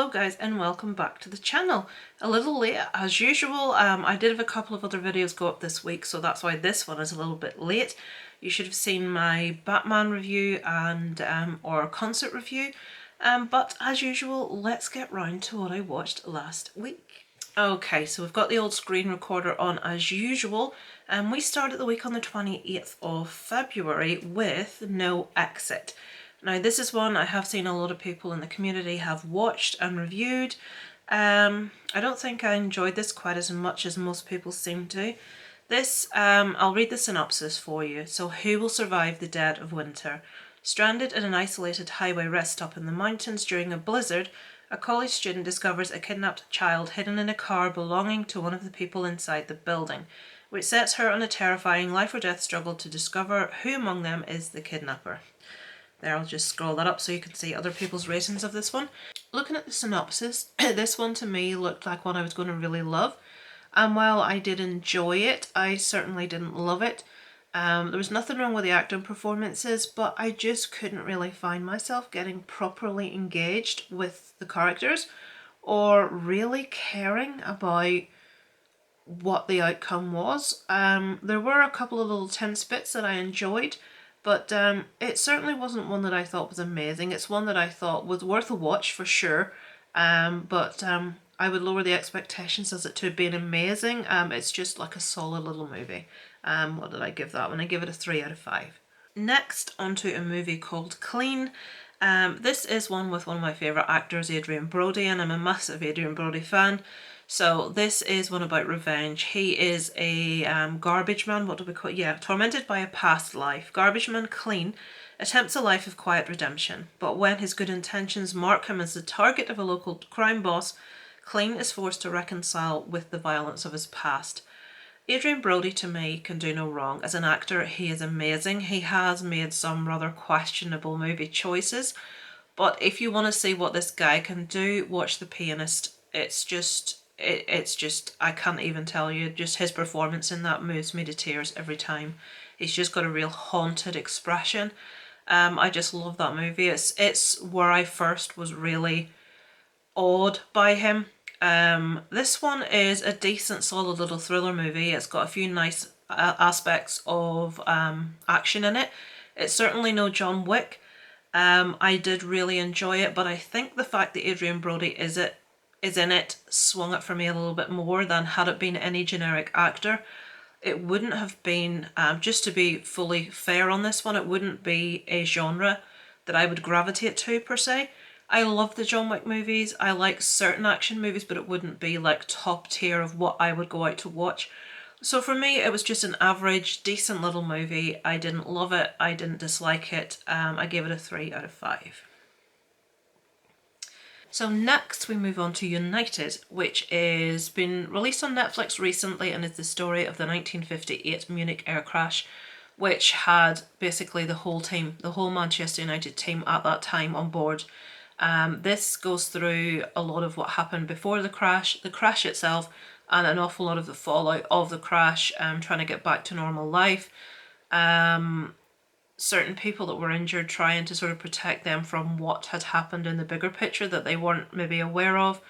Hello guys and welcome back to the channel. A little late as usual. I did have a couple of other videos go up this week, so that's why this one is a little bit late. You should have seen my Batman review and or concert review. But as usual, let's get round to what I watched last week. Okay, so we've got the old screen recorder on as usual, and we started the week on the 28th of February with No Exit. Now this is one I have seen a lot of people in the community have watched and reviewed. I don't think I enjoyed this quite as much as most people seem to. This, I'll read the synopsis for you. So, who will survive the dead of winter? Stranded at an isolated highway rest stop in the mountains during a blizzard, a college student discovers a kidnapped child hidden in a car belonging to one of the people inside the building, which sets her on a terrifying life or death struggle to discover who among them is the kidnapper. There, I'll just scroll that up so you can see other people's ratings of this one. Looking at the synopsis, this one to me looked like one I was going to really love. And while I did enjoy it, I certainly didn't love it. There was nothing wrong with the acting performances, but I just couldn't really find myself getting properly engaged with the characters or really caring about what the outcome was. There were a couple of little tense bits that I enjoyed, but it certainly wasn't one that I thought was amazing. It's one that I thought was worth a watch for sure, but I would lower the expectations as it to being amazing. It's just like a solid little movie. What did I give that one? I give it a 3 out of 5. Next, onto a movie called Clean. This is one with one of my favourite actors, Adrien Brody, and I'm a massive Adrien Brody fan. So this is one about revenge. He is a garbage man, what do we call it? Yeah, tormented by a past life. Garbage man Clean attempts a life of quiet redemption, but when his good intentions mark him as the target of a local crime boss, Clean is forced to reconcile with the violence of his past. Adrien Brody, to me, can do no wrong. As an actor, he is amazing. He has made some rather questionable movie choices, but if you want to see what this guy can do, watch The Pianist. It's just, I can't even tell you, just his performance in that moves me to tears every time. He's just got a real haunted expression. I just love that movie. It's where I first was really awed by him. This one is a decent, solid little thriller movie. It's got a few nice aspects of action in it. It's certainly no John Wick. I did really enjoy it, but I think the fact that Adrien Brody is in it swung it for me a little bit more than had it been any generic actor. It wouldn't have been, just to be fully fair on this one, it wouldn't be a genre that I would gravitate to per se. I love the John Wick movies, I like certain action movies, but it wouldn't be like top tier of what I would go out to watch. So for me, it was just an average, decent little movie. I didn't love it, I didn't dislike it. I gave it a 3 out of 5. So next we move on to United, which is been released on Netflix recently and is the story of the 1958 Munich air crash, which had basically the whole team, the whole Manchester United team at that time on board. This goes through a lot of what happened before the crash itself, and an awful lot of the fallout of the crash, trying to get back to normal life. Certain people that were injured, trying to sort of protect them from what had happened in the bigger picture that they weren't maybe aware of.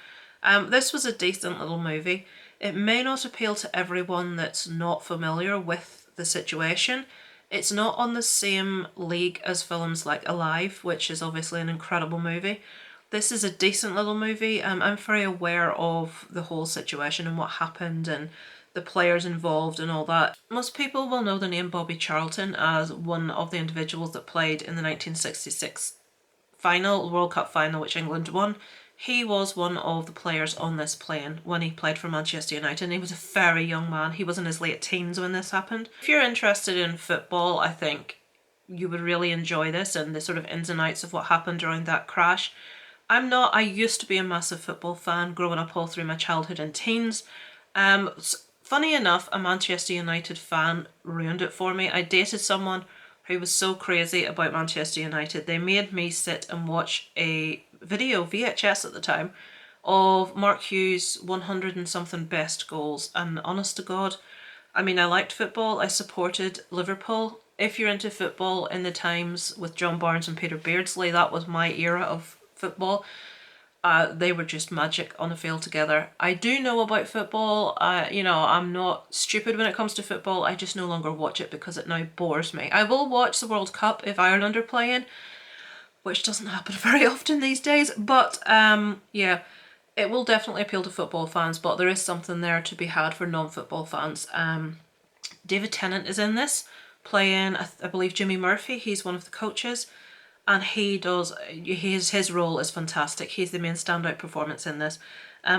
This was a decent little movie. It may not appeal to everyone that's not familiar with the situation. It's not on the same league as films like Alive, which is obviously an incredible movie. This is a decent little movie. I'm very aware of the whole situation and what happened and the players involved and all that. Most people will know the name Bobby Charlton as one of the individuals that played in the 1966 World Cup final, which England won. He was one of the players on this plane when he played for Manchester United, and he was a very young man. He was in his late teens when this happened. If you're interested in football, I think you would really enjoy this and the sort of ins and outs of what happened during that crash. I'm not. I used to be a massive football fan growing up all through my childhood and teens. Funny enough, a Manchester United fan ruined it for me. I dated someone who was so crazy about Manchester United. They made me sit and watch a video, VHS at the time, of Mark Hughes' 100 and something best goals. And honest to God, I mean, I liked football. I supported Liverpool. If you're into football in the times with John Barnes and Peter Beardsley, that was my era of football. They were just magic on the field together. I do know about football. You know, I'm not stupid when it comes to football. I just no longer watch it because it now bores me. I will watch the World Cup if Ireland are playing, which doesn't happen very often these days. But yeah, it will definitely appeal to football fans, but there is something there to be had for non-football fans. David Tennant is in this, playing, I believe, Jimmy Murphy. He's one of the coaches, and his role is fantastic. He's the main standout performance in this.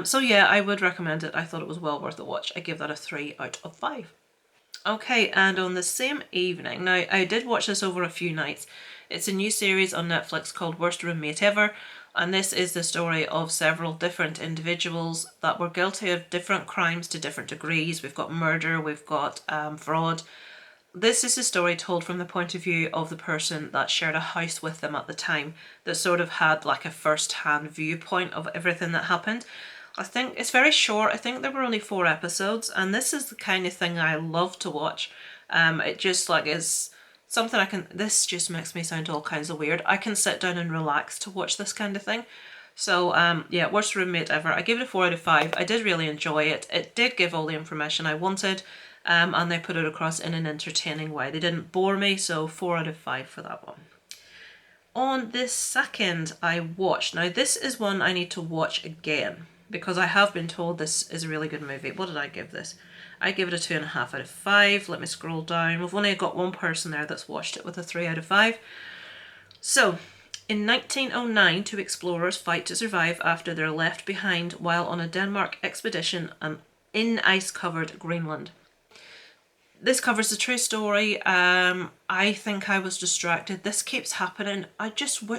So yeah, I would recommend it. I thought it was well worth a watch. I give that a 3 out of 5. Okay, and on the same evening, now I did watch this over a few nights. It's a new series on Netflix called Worst Roommate Ever, and this is the story of several different individuals that were guilty of different crimes to different degrees. We've got murder, we've got fraud. This is a story told from the point of view of the person that shared a house with them at the time, that sort of had like a first-hand viewpoint of everything that happened. I think it's very short. I think there were only 4 episodes, and this is the kind of thing I love to watch. It just like is something this just makes me sound all kinds of weird. I can sit down and relax to watch this kind of thing. So yeah, Worst Roommate Ever. I gave it a 4 out of 5. I did really enjoy it. It did give all the information I wanted, and they put it across in an entertaining way. They didn't bore me, so 4 out of 5 for that one. On this second, I watched. Now this is one I need to watch again, because I have been told this is a really good movie. What did I give this? I give it a 2.5 out of 5. Let me scroll down. We've only got one person there that's watched it with a 3 out of 5. So, in 1909, 2 explorers fight to survive after they're left behind while on a Denmark expedition in ice-covered Greenland. This covers the true story. I think I was distracted. This keeps happening.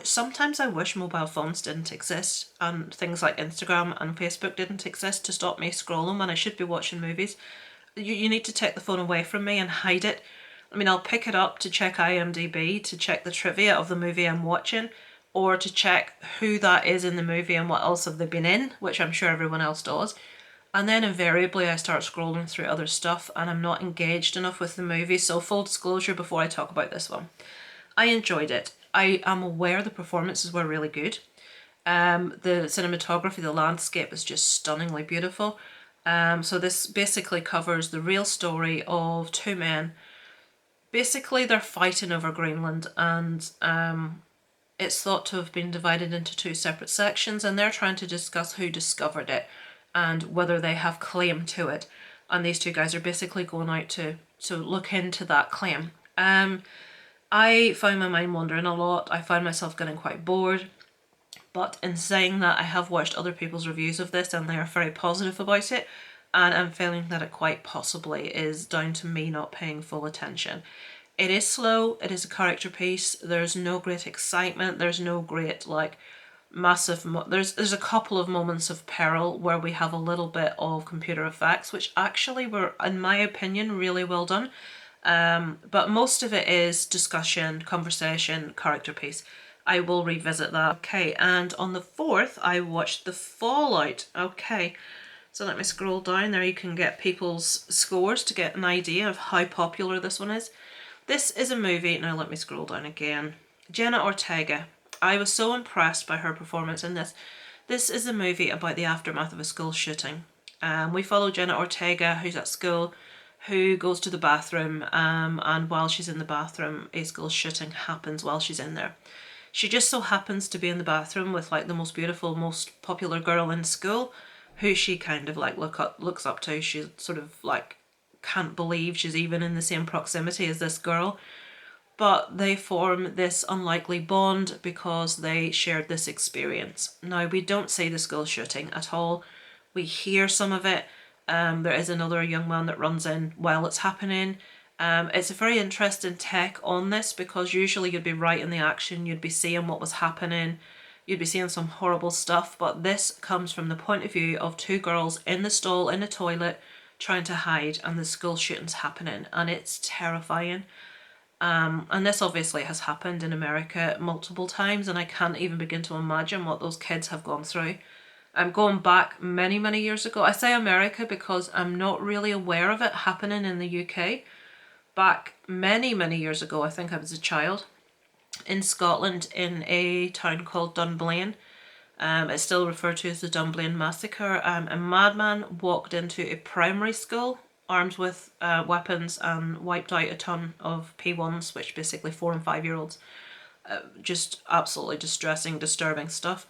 Sometimes I wish mobile phones didn't exist and things like Instagram and Facebook didn't exist to stop me scrolling when I should be watching movies. You need to take the phone away from me and hide it. I mean, I'll pick it up to check IMDb, to check the trivia of the movie I'm watching, or to check who that is in the movie and what else have they been in, which I'm sure everyone else does. And then invariably I start scrolling through other stuff and I'm not engaged enough with the movie. So full disclosure before I talk about this one. I enjoyed it. I am aware the performances were really good. The cinematography, the landscape is just stunningly beautiful. So this basically covers the real story of 2 men. Basically they're fighting over Greenland, and it's thought to have been divided into 2 separate sections, and they're trying to discuss who discovered it and whether they have claim to it. And these 2 guys are basically going out to look into that claim. I found my mind wandering a lot. I found myself getting quite bored. But in saying that, I have watched other people's reviews of this and they are very positive about it. And I'm feeling that it quite possibly is down to me not paying full attention. It is slow. It is a character piece. There's no great excitement. There's no great like massive there's a couple of moments of peril where we have a little bit of computer effects, which actually were, in my opinion, really well done. But most of it is discussion, conversation, character piece. I will revisit that. Okay, and on the 4th I watched The Fallout. Okay, so let me scroll down there. You can get people's scores to get an idea of how popular this one is. This is a movie, now let me scroll down again. Jenna Ortega. I was so impressed by her performance in this. This is a movie about the aftermath of a school shooting. We follow Jenna Ortega, who's at school, who goes to the bathroom, and while she's in the bathroom, a school shooting happens while she's in there. She just so happens to be in the bathroom with like the most beautiful, most popular girl in school, who she kind of like looks up to. She sort of like can't believe she's even in the same proximity as this girl. But they form this unlikely bond because they shared this experience. Now, we don't see the school shooting at all. We hear some of it. There is another young man that runs in while it's happening. It's a very interesting take on this, because usually you'd be right in the action, you'd be seeing what was happening, you'd be seeing some horrible stuff, but this comes from the point of view of 2 girls in the stall, in a toilet, trying to hide, and the school shooting's happening, and it's terrifying. And this obviously has happened in America multiple times, and I can't even begin to imagine what those kids have gone through. I'm going back many, many years ago. I say America because I'm not really aware of it happening in the UK. Back many, many years ago, I think I was a child, in Scotland, in a town called Dunblane. It's still referred to as the Dunblane Massacre. A madman walked into a primary school armed with weapons and wiped out a ton of P1s, which basically 4 and 5-year-olds. Just absolutely distressing, disturbing stuff.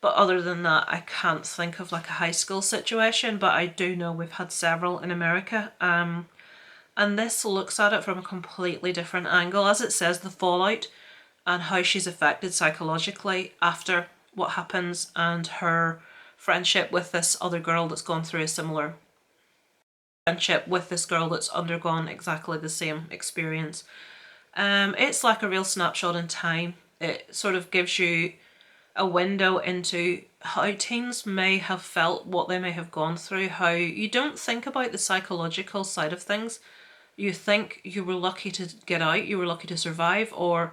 But other than that, I can't think of like a high school situation, but I do know we've had several in America. And this looks at it from a completely different angle. As it says, the fallout and how she's affected psychologically after what happens, and her friendship with this other girl that's gone through a similar friendship with this girl that's undergone exactly the same experience. It's like a real snapshot in time. It sort of gives you a window into how teens may have felt, what they may have gone through, how you don't think about the psychological side of things. You think you were lucky to get out, you were lucky to survive, or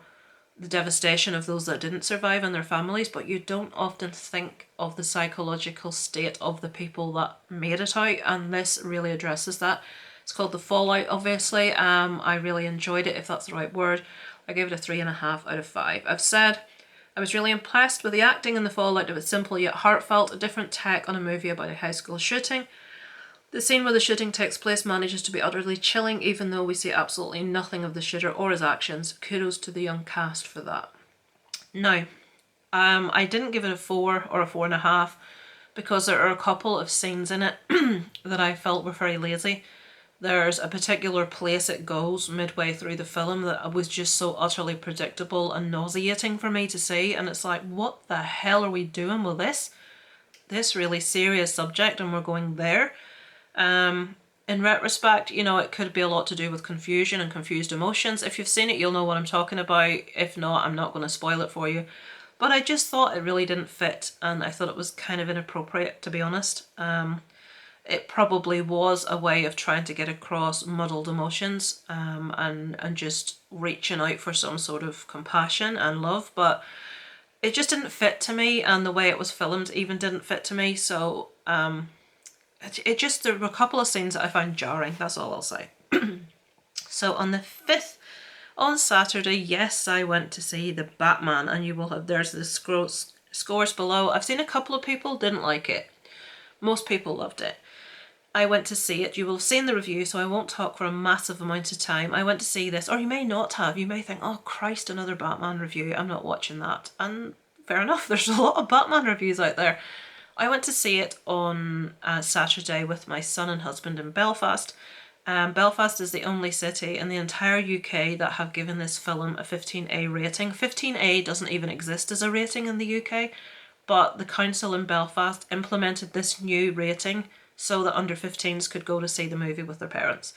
the devastation of those that didn't survive and their families, but you don't often think of the psychological state of the people that made it out, and this really addresses that. It's called The Fallout, obviously. I really enjoyed it, if that's the right word. I gave it a 3.5 out of 5. I've said I was really impressed with the acting in The Fallout. It was simple yet heartfelt, a different take on a movie about a high school shooting. The scene where the shooting takes place manages to be utterly chilling, even though we see absolutely nothing of the shooter or his actions. Kudos to the young cast for that. Now, I didn't give it a 4 or a 4.5 because there are a couple of scenes in it that I felt were very lazy. There's a particular place it goes midway through the film that was just so utterly predictable and nauseating for me to see, and it's like, what the hell are we doing with this really serious subject, and we're going there? In retrospect, you know, it could be a lot to do with confusion and confused emotions. If you've seen it, you'll know what I'm talking about. If not, I'm not going to spoil it for you. But I just thought it really didn't fit, and I thought it was kind of inappropriate, to be honest. It probably was a way of trying to get across muddled emotions, and just reaching out for some sort of compassion and love, but it just didn't fit to me, and the way it was filmed even didn't fit to me, so there were a couple of scenes that I found jarring, that's all I'll say. So on the 5th, on Saturday, yes, I went to see The Batman, and you will have, there's the scores below. I've seen a couple of people didn't like it. Most people loved it. I went to see it. You will have seen the review, so I won't talk for a massive amount of time. I went to see this, or you may not have. You may think, oh Christ, another Batman review. I'm not watching that. And fair enough, there's a lot of Batman reviews out there. I went to see it on Saturday with my son and husband in Belfast. Belfast is the only city in the entire UK that have given this film a 15A rating. 15A doesn't even exist as a rating in the UK, but the council in Belfast implemented this new rating so that under 15s could go to see the movie with their parents.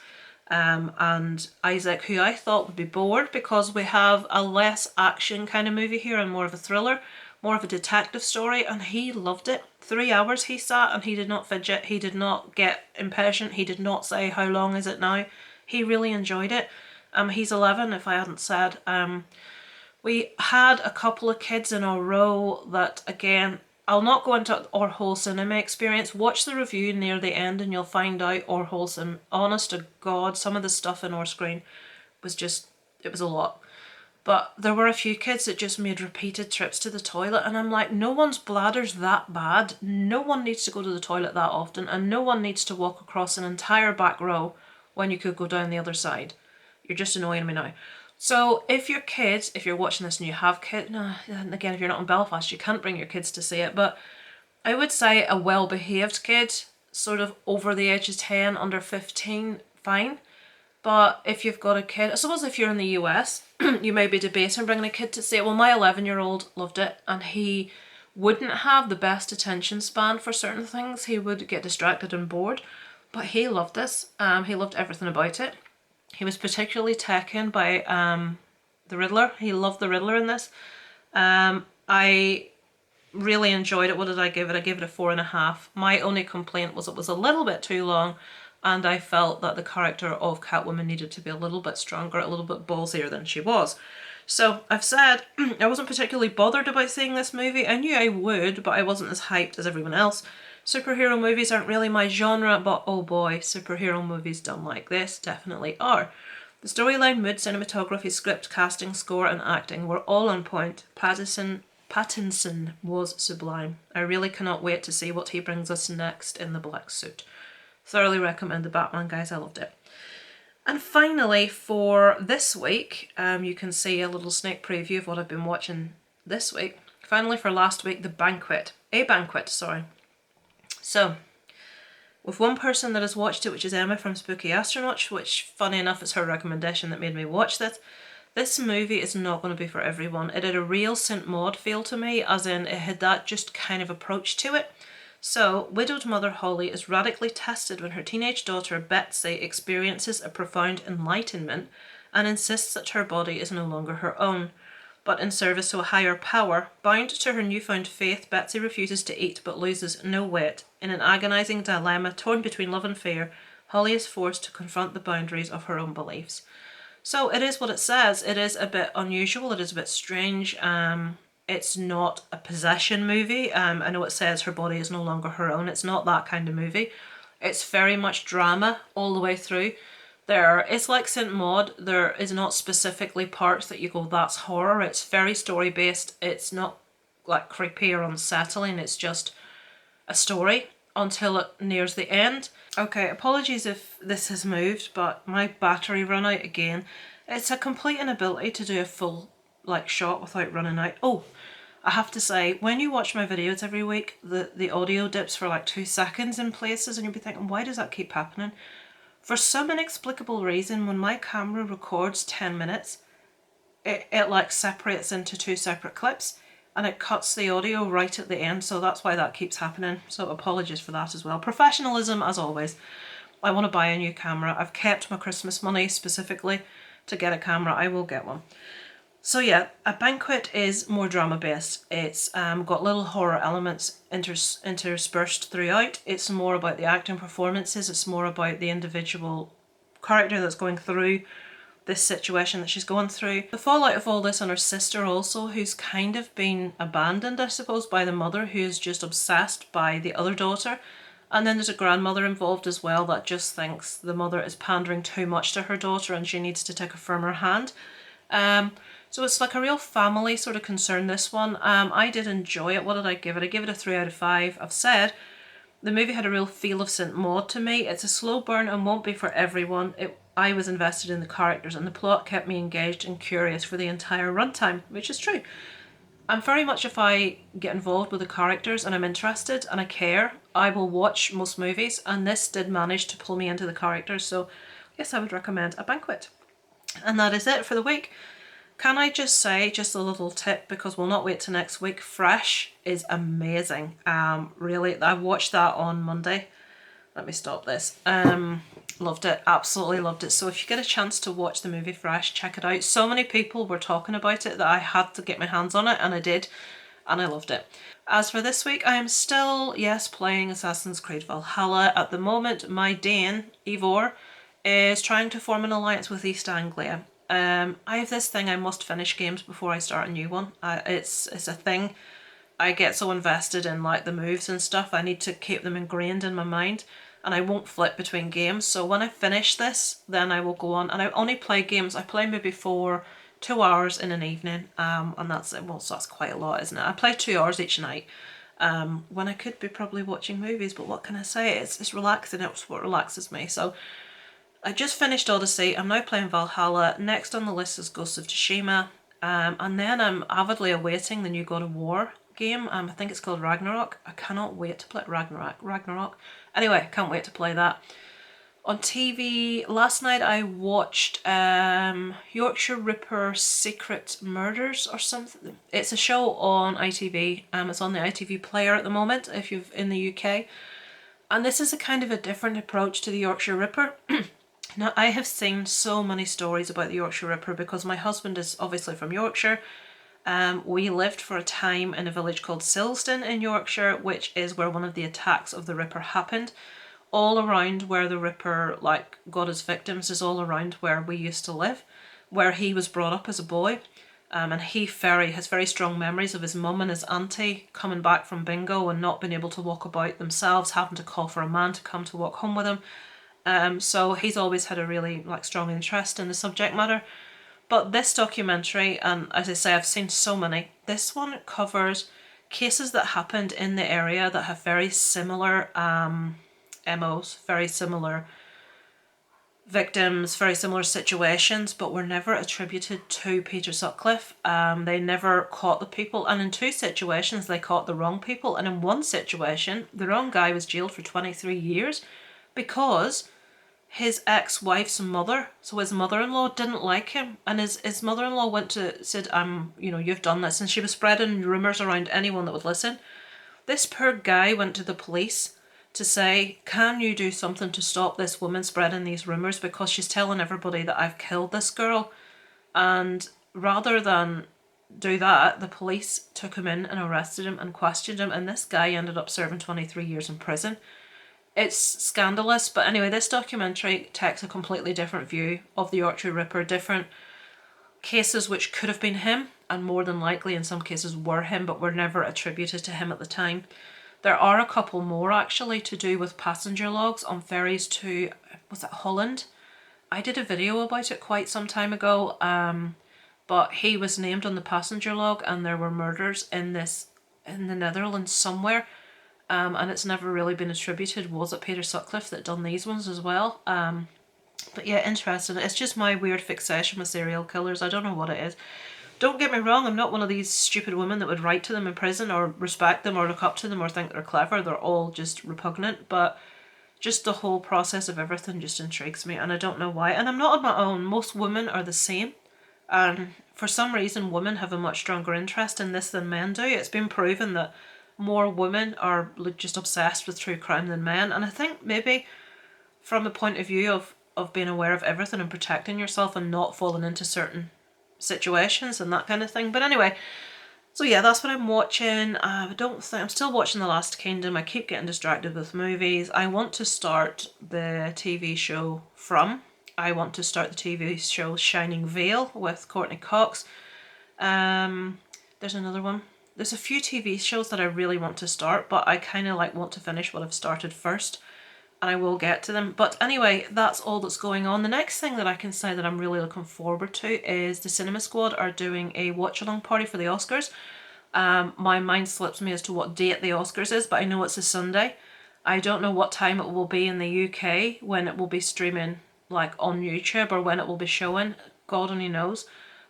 And Isaac, who I thought would be bored because we have a less action kind of movie here and more of a thriller, more of a detective story, and he loved it. 3 hours he sat and he did not fidget, he did not get impatient, he did not say, how long is it now? He really enjoyed it. He's 11, if I hadn't said. We had a couple of kids in a row that, again, I'll not go into our whole cinema experience. Watch the review near the end and you'll find out our wholesome. Honest to God, some of the stuff in our screen was just, it was a lot. But there were a few kids that just made repeated trips to the toilet, and I'm like, no one's bladder's that bad. No one needs to go to the toilet that often, and no one needs to walk across an entire back row when you could go down the other side. You're just annoying me now. So if your kids, if you're watching this and you have kids, no, and again, if you're not in Belfast, you can't bring your kids to see it, but I would say a well-behaved kid, sort of over the age of 10, under 15, fine. But if you've got a kid, I suppose if you're in the US, you may be debating bringing a kid to see it. Well, my 11-year-old loved it, and he wouldn't have the best attention span for certain things. He would get distracted and bored, but he loved this. He loved everything about it. He was particularly taken by the Riddler. He loved the Riddler in this. I really enjoyed it. What did I give it? I gave it a 4.5. My only complaint was it was a little bit too long, and I felt that the character of Catwoman needed to be a little bit stronger, a little bit ballsier than she was. So I've said I wasn't particularly bothered about seeing this movie. I knew I would, but I wasn't as hyped as everyone else. Superhero movies aren't really my genre, but oh boy, superhero movies done like this definitely are. The storyline, mood, cinematography, script, casting, score and acting were all on point. Pattinson Pattinson was sublime. I really cannot wait to see what he brings us next in the black suit. Thoroughly recommend The Batman, guys. I loved it. And finally, for this week, you can see a little sneak preview of what I've been watching this week. Finally, for last week, A Banquet, sorry. So, with one person that has watched it, which is Emma from Spooky Astronaut, which, funny enough, is her recommendation that made me watch this. This movie is not going to be for everyone. It had a real St. Maud feel to me, as in it had that just kind of approach to it. So, widowed mother Holly is radically tested when her teenage daughter Betsy experiences a profound enlightenment and insists that her body is no longer her own. But in service to a higher power, bound to her newfound faith, Betsy refuses to eat but loses no weight. In an agonising dilemma torn between love and fear, Holly is forced to confront the boundaries of her own beliefs. So it is what it says. It is a bit unusual, it is a bit strange. It's not a possession movie. I know it says her body is no longer her own. It's not that kind of movie. It's very much drama all the way through. It's like St. Maud. There is not specifically parts that you go, that's horror. It's very story based. It's not like creepy or unsettling. It's just a story until it nears the end. Okay, apologies if this has moved, but my battery ran out again. It's a complete inability to do a full shot without running out. Oh, I have to say, when you watch my videos every week, the audio dips for like 2 seconds in places and you'll be thinking, why does that keep happening? For some inexplicable reason, when my camera records 10 minutes, it like separates into 2 separate clips and it cuts the audio right at the end, so that's why that keeps happening. So apologies for that as well. Professionalism as always. I want to buy a new camera. I've kept my Christmas money specifically to get a camera. I will get one. So yeah, A Banquet is more drama based. It's got little horror elements interspersed throughout. It's more about the acting performances. It's more about the individual character that's going through this situation that she's going through. The fallout of all this on her sister also, who's kind of been abandoned, I suppose, by the mother, who is just obsessed by the other daughter. And then there's a grandmother involved as well that just thinks the mother is pandering too much to her daughter and she needs to take a firmer hand. So it's like a real family sort of concern, this one. I did enjoy it. What did I give it? I gave it a 3 out of 5. I've said the movie had a real feel of St. Maud to me. It's a slow burn and won't be for everyone. I was invested in the characters and the plot kept me engaged and curious for the entire runtime, which is true. I'm very much, if I get involved with the characters and I'm interested and I care, I will watch most movies, and this did manage to pull me into the characters, so yes, I would recommend A Banquet. And that is it for the week. Can I just say, just a little tip, because we'll not wait till next week, Fresh is amazing. Really, I watched that on Monday. Let me stop this. Loved it, absolutely loved it. So if you get a chance to watch the movie Fresh, check it out. So many people were talking about it that I had to get my hands on it, and I did, and I loved it. As for this week, I am still, yes, playing Assassin's Creed Valhalla. At the moment, my Dane, Ivor, is trying to form an alliance with East Anglia. I have this thing, I must finish games before I start a new one. It's a thing. I get so invested in like the moves and stuff, I need to keep them ingrained in my mind, and I won't flip between games. So when I finish this, then I will go on, and I only play games, I play maybe for 2 hours in an evening, and that's it. Well, so that's quite a lot, isn't it? I play 2 hours each night, when I could be probably watching movies, but what can I say? It's relaxing, it's what relaxes me. So I just finished Odyssey, I'm now playing Valhalla. Next on the list is Ghost of Tsushima, and then I'm avidly awaiting the new God of War game. I think it's called Ragnarok. I cannot wait to play Ragnarok. Anyway, can't wait to play that. On TV, last night I watched Yorkshire Ripper Secret Murders or something. It's a show on ITV. It's on the ITV player at the moment if you're in the UK. And this is a kind of a different approach to the Yorkshire Ripper. Now, I have seen so many stories about the Yorkshire Ripper because my husband is obviously from Yorkshire. We lived for a time in a village called Silsden in Yorkshire, which is where one of the attacks of the Ripper happened. All around where the Ripper got his victims is all around where we used to live, where he was brought up as a boy. And he has very strong memories of his mum and his auntie coming back from bingo and not being able to walk about themselves, having to call for a man to come to walk home with him. So he's always had a really strong interest in the subject matter. But this documentary, and as I say, I've seen so many, this one covers cases that happened in the area that have very similar MOs, very similar victims, very similar situations, but were never attributed to Peter Sutcliffe. They never caught the people, and in 2 situations they caught the wrong people, and in 1 situation the wrong guy was jailed for 23 years because his ex-wife's mother, so his mother-in-law, didn't like him, and his mother-in-law said, you know, you've done this, and she was spreading rumours around anyone that would listen. This poor guy went to the police to say, can you do something to stop this woman spreading these rumours, because she's telling everybody that I've killed this girl. And rather than do that, the police took him in and arrested him and questioned him, and this guy ended up serving 23 years in prison. It's scandalous, but anyway, this documentary takes a completely different view of the Yorkshire Ripper, different cases which could have been him, and more than likely in some cases were him, but were never attributed to him at the time. There are a couple more actually to do with passenger logs on ferries to, was it Holland? I did a video about it quite some time ago, but he was named on the passenger log, and there were murders in the Netherlands somewhere, and it's never really been attributed. Was it Peter Sutcliffe that done these ones as well? But yeah, interesting. It's just my weird fixation with serial killers. I don't know what it is. Don't get me wrong, I'm not one of these stupid women that would write to them in prison or respect them or look up to them or think they're clever. They're all just repugnant, but just the whole process of everything just intrigues me, and I don't know why. And I'm not on my own. Most women are the same, and for some reason women have a much stronger interest in this than men do. It's been proven that more women are just obsessed with true crime than men, and I think maybe from a point of view of being aware of everything and protecting yourself and not falling into certain situations and that kind of thing. But anyway, so yeah, that's what I'm watching. I'm still watching The Last Kingdom. I keep getting distracted with movies. I want to start the TV show Shining Vale with Courtney Cox. There's another one. There's a few TV shows that I really want to start, but I kind of want to finish what I've started first, and I will get to them. But anyway, that's all that's going on. The next thing that I can say that I'm really looking forward to is the Cinema Squad are doing a watch-along party for the Oscars. My mind slips me as to what date the Oscars is, but I know it's a Sunday. I don't know what time it will be in the UK, when it will be streaming on YouTube, or when it will be showing. God only knows.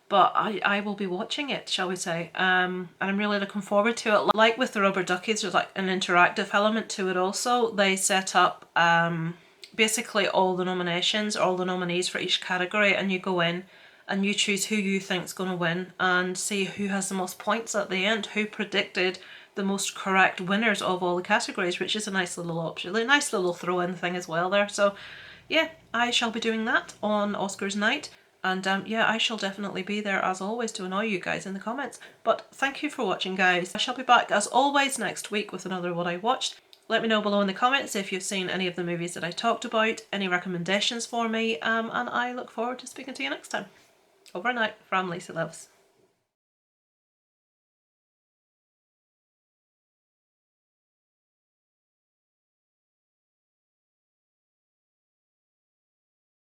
But I will be watching it, shall we say. And I'm really looking forward to it. Like with the Rubber Duckies, there's an interactive element to it also. They set up basically all the nominations, all the nominees for each category, and you go in and you choose who you think's going to win and see who has the most points at the end, who predicted the most correct winners of all the categories, which is a nice little option, a nice little throw-in thing as well there. So yeah, I shall be doing that on Oscars night. And yeah, I shall definitely be there as always to annoy you guys in the comments. But thank you for watching, guys. I shall be back as always next week with another What I Watched. Let me know below in the comments if you've seen any of the movies that I talked about, any recommendations for me, and I look forward to speaking to you next time. Over and out from Lisa Loves.